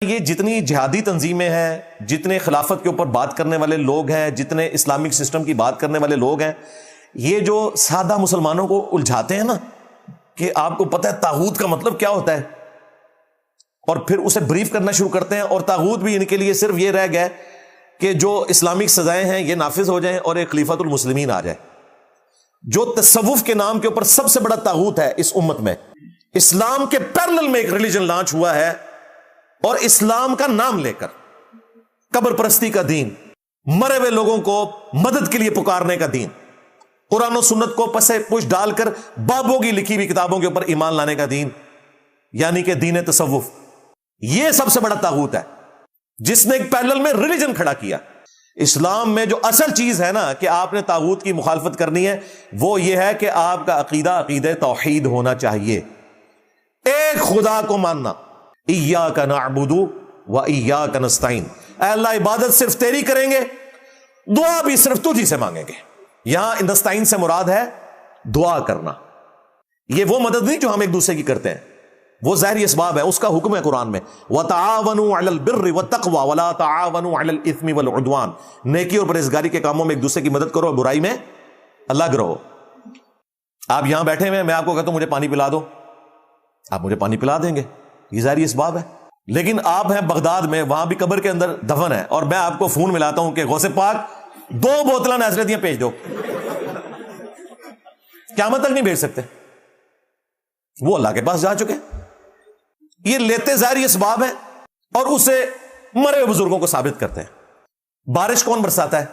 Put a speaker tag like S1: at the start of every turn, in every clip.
S1: یہ جتنی جہادی تنظیمیں ہیں، جتنے خلافت کے اوپر بات کرنے والے لوگ ہیں، جتنے اسلامک سسٹم کی بات کرنے والے لوگ ہیں، یہ جو سادہ مسلمانوں کو الجھاتے ہیں نا کہ آپ کو پتہ ہے طاغوت کا مطلب کیا ہوتا ہے، اور پھر اسے بریف کرنا شروع کرتے ہیں، اور طاغوت بھی ان کے لیے صرف یہ رہ گیا کہ جو اسلامک سزائیں ہیں یہ نافذ ہو جائیں اور ایک خلیفۃ المسلمین آ جائے۔ جو تصوف کے نام کے اوپر سب سے بڑا طاغوت ہے اس امت میں، اسلام کے پیرلل میں ایک ریلیجن لانچ ہوا ہے، اور اسلام کا نام لے کر قبر پرستی کا دین، مرے ہوئے لوگوں کو مدد کے لیے پکارنے کا دین، قرآن و سنت کو پسے پش ڈال کر بابوں کی لکھی ہوئی کتابوں کے اوپر ایمان لانے کا دین، یعنی کہ دین تصوف، یہ سب سے بڑا طاغوت ہے جس نے ایک پیرلل میں ریلیجن کھڑا کیا۔ اسلام میں جو اصل چیز ہے نا کہ آپ نے طاغوت کی مخالفت کرنی ہے، وہ یہ ہے کہ آپ کا عقیدہ توحید ہونا چاہیے، ایک خدا کو ماننا، ایاک نعبد و ایاک نستعین، اے اللہ عبادت صرف تیری کریں گے، دعا بھی صرف تجھی سے مانگیں گے۔ یہاں نستعین سے مراد ہے دعا کرنا، یہ وہ مدد نہیں جو ہم ایک دوسرے کی کرتے ہیں، وہ ظاہری اسباب ہے، اس کا حکم ہے قرآن میں وَتَعَاوَنُوا عَلَى الْبِرِّ وَالتَّقْوَى وَلَا تَعَاوَنُوا عَلَى الْإِثْمِ وَالْعُدْوَانِ، نیکی اور پرہیزگاری کے کاموں میں ایک دوسرے کی مدد کرو اور برائی میں الگ رہو۔ آپ یہاں بیٹھے ہوئے ہیں، میں آپ کو کہتا ہوں مجھے پانی پلا دو، آپ مجھے پانی پلا دیں گے، یہ ظاہری اسباب ہے۔ لیکن آپ ہیں بغداد میں، وہاں بھی قبر کے اندر دفن ہے، اور میں آپ کو فون ملاتا ہوں کہ غوث پاک 2 بوتلاں ناصرتیاں بھیج دو، قیامت تک نہیں بھیج سکتے، وہ اللہ کے پاس جا چکے۔ یہ لیتے ظاہری اسباب ہیں اور اسے مرے ہوئے بزرگوں کو ثابت کرتے ہیں۔ بارش کون برساتا ہے؟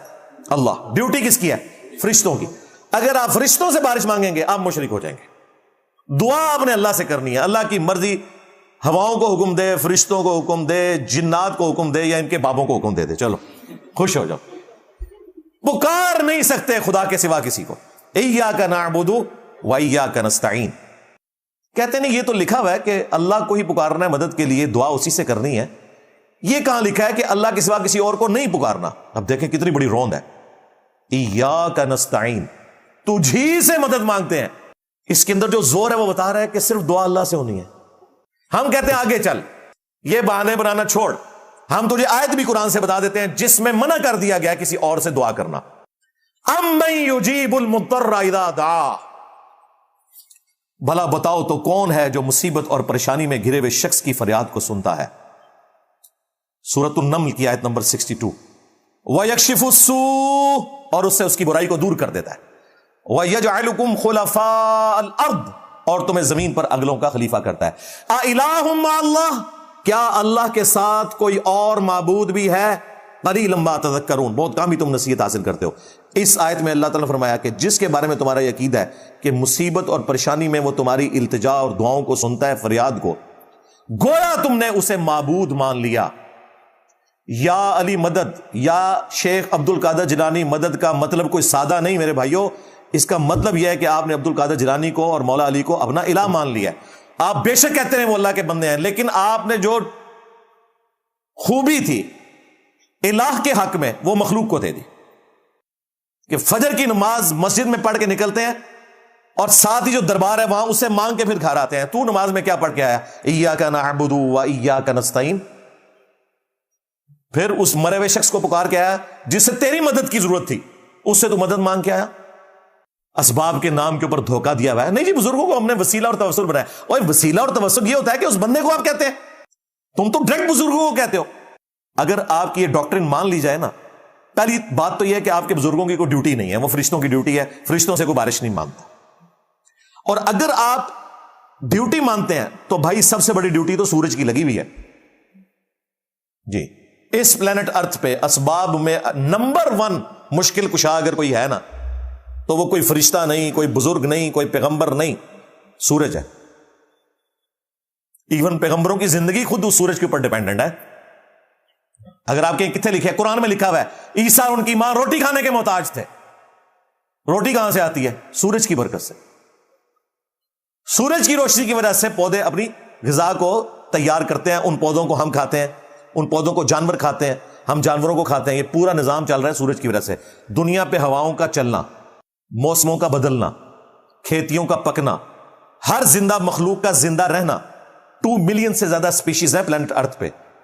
S1: اللہ۔ ڈیوٹی کس کی ہے؟ فرشتوں کی۔ اگر آپ فرشتوں سے بارش مانگیں گے آپ مشرک ہو جائیں گے۔ دعا آپ نے اللہ سے کرنی ہے، اللہ کی مرضی ہواؤں کو حکم دے، فرشتوں کو حکم دے، جنات کو حکم دے، یا ان کے بابوں کو حکم دے دے، چلو خوش ہو جاؤ۔ پکار نہیں سکتے خدا کے سوا کسی کو۔ ایاک نعبد و ایاک نستعین، کہتے نہیں یہ تو لکھا ہوا ہے کہ اللہ کو ہی پکارنا ہے مدد کے لیے، دعا اسی سے کرنی ہے، یہ کہاں لکھا ہے کہ اللہ کے سوا کسی اور کو نہیں پکارنا؟ اب دیکھیں کتنی بڑی روند ہے۔ ایاک نستعین، تجھی سے مدد مانگتے ہیں، اس کے اندر جو زور ہے وہ بتا رہا ہے کہ صرف دعا اللہ سے ہونی ہے۔ ہم کہتے ہیں آگے چل، یہ بہانے بنانا چھوڑ، ہم تجھے آیت بھی قرآن سے بتا دیتے ہیں جس میں منع کر دیا گیا کسی اور سے دعا کرنا۔ امن یجیب المضطر اذا دعا، بھلا بتاؤ تو کون ہے جو مصیبت اور پریشانی میں گھرے ہوئے شخص کی فریاد کو سنتا ہے۔ سورۃ النمل کی آیت نمبر 62۔ وَيَكْشِفُ السُّوءَ، اور اس سے اس کی برائی کو دور کر دیتا ہے۔ وَيَجْعَلُكُمْ خُلَفَاءَ الْأَرْضِ، اور تمہیں زمین پر اگلوں کا خلیفہ کرتا ہے۔ أَإِلَٰهٌ مَّعَ اللَّهِ، کیا اللہ کے ساتھ کوئی اور معبود بھی ہے؟ قَلِيلًا مَّا تَذَكَّرُونَ، بہت کم ہی تم نصیحت حاصل کرتے ہو۔ اس آیت میں اللہ تعالیٰ نے فرمایا کہ جس کے بارے میں تمہارا یہ عقیدہ ہے کہ مصیبت اور پریشانی میں وہ تمہاری التجا اور دعاؤں کو سنتا ہے، فریاد کو، گویا تم نے اسے معبود مان لیا۔ یا علی مدد، یا شیخ عبد القادر جیلانی مدد کا مطلب کوئی سادہ نہیں میرے بھائیوں، اس کا مطلب یہ ہے کہ آپ نے عبد القادر جیلانی کو اور مولا علی کو اپنا الہ مان لیا ہے۔ آپ بے شک کہتے ہیں وہ اللہ کے بندے ہیں، لیکن آپ نے جو خوبی تھی الہ کے حق میں وہ مخلوق کو دے دی کہ فجر کی نماز مسجد میں پڑھ کے نکلتے ہیں، اور ساتھ ہی جو دربار ہے وہاں اسے مانگ کے پھر گھر آتے ہیں۔ تو نماز میں کیا پڑھ کے آیا؟ ایاک نعبد و ایاک نستعین، پھر اس مرے ہوئے شخص کو پکار کے آیا جس سے تیری مدد کی ضرورت تھی، اس سے تو مدد مانگ کے آیا۔ اسباب کے نام کے اوپر دھوکہ دیا ہوا ہے۔ نہیں جی، بزرگوں کو ہم نے وسیلہ اور توسل بنایا، اور وسیلہ اور توسل یہ ہوتا ہے کہ اس بندے کو آپ کہتے ہیں، تم تو ڈائریکٹ بزرگوں کو کہتے ہو۔ اگر آپ کی یہ ڈاکٹرن مان لی جائے نا، پہلی بات تو یہ ہے کہ آپ کے بزرگوں کی کوئی ڈیوٹی نہیں ہے، وہ فرشتوں کی ڈیوٹی ہے، فرشتوں سے کوئی بارش نہیں مانتا۔ اور اگر آپ ڈیوٹی مانتے ہیں تو بھائی سب سے بڑی ڈیوٹی تو سورج کی لگی ہوئی ہے جی۔ اس پلانٹ ارتھ پہ اسباب میں نمبر 1 مشکل کشا اگر کوئی ہے نا تو وہ کوئی فرشتہ نہیں، کوئی بزرگ نہیں، کوئی پیغمبر نہیں، سورج ہے۔ ایون پیغمبروں کی زندگی خود اس سورج کے اوپر ڈیپینڈنٹ ہے۔ اگر آپ کے کتنے لکھے، قرآن میں لکھا ہوا ہے عیسیٰ اور ان کی ماں روٹی کھانے کے محتاج تھے۔ روٹی کہاں سے آتی ہے؟ سورج کی برکت سے۔ سورج کی روشنی کی وجہ سے پودے اپنی غذا کو تیار کرتے ہیں، ان پودوں کو ہم کھاتے ہیں، ان پودوں کو جانور کھاتے ہیں، ہم جانوروں کو کھاتے ہیں۔ یہ پورا نظام چل رہا ہے سورج کی وجہ سے۔ دنیا پہ ہواؤں کا چلنا، موسموں کا بدلنا، کھیتیوں کا پکنا، ہر زندہ مخلوق کا زندہ رہنا، 2 ملین سے زیادہ سپیشیز ہیں پلانٹ ارتھ پہ،